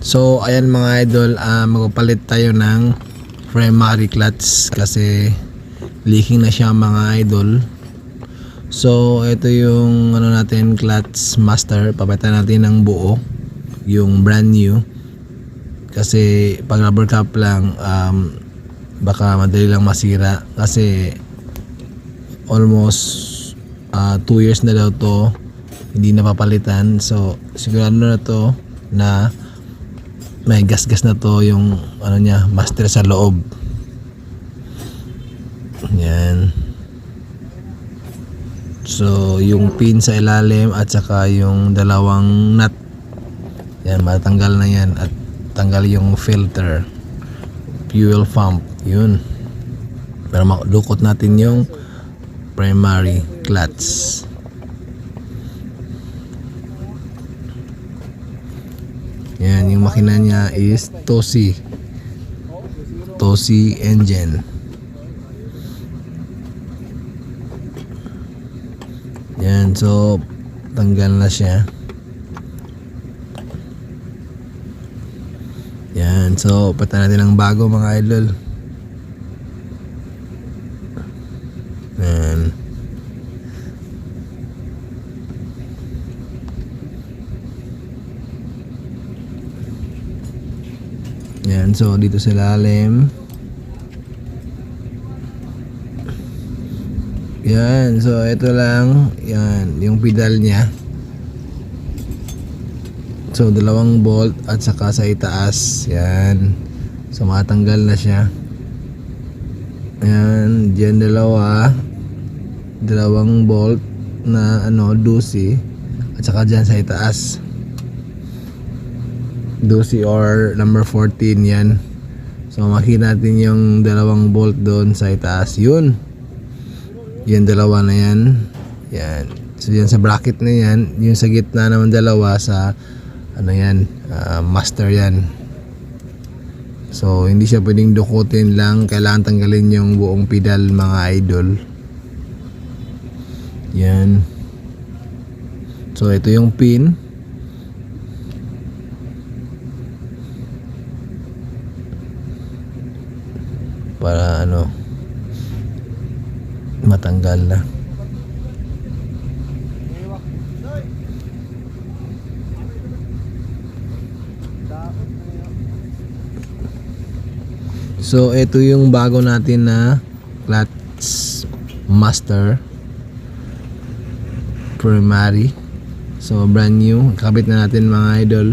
So ayan mga idol, magpapalit tayo ng primary clutch kasi leaking na siya mga idol. So ito yung natin, clutch master. Papalitan natin ng buo, yung brand new, kasi pag rubber cap lang baka madali lang masira kasi almost 2 years na daw to hindi napapalitan. So sigurado na to na may gas-gas na to yung niya, master sa loob. Yan. So yung pin sa ilalim at saka yung dalawang nut, yan, matanggal na yan. At tanggal yung filter, fuel pump, yun, para makadukot natin yung primary clutch. Yan, yung makina niya is Tosi engine. Yan, so tanggal na siya. Yan, so palitan natin ng bago mga idol. Yan. Yan, so dito sa ilalim. Yan, so ito lang, yan, yung pedal niya. So dalawang bolt at saka sa itaas, yan. So matanggal na siya. Yan, diyan dalawang bolt na Dusi, at saka diyan sa itaas. Dusi or number 14 yan. So makita natin yung dalawang bolt doon sa itaas. Yun. Yan, dalawa na yan. Yan. So yan sa bracket na yan. Yung sa gitna naman dalawa sa master yan. So hindi siya pwedeng dukutin lang. Kailangan tanggalin yung buong pedal mga idol. Yan. So ito yung pin. Para matanggal na. So ito yung bago natin na clutch master primary. So brand new, kabit na natin mga idol.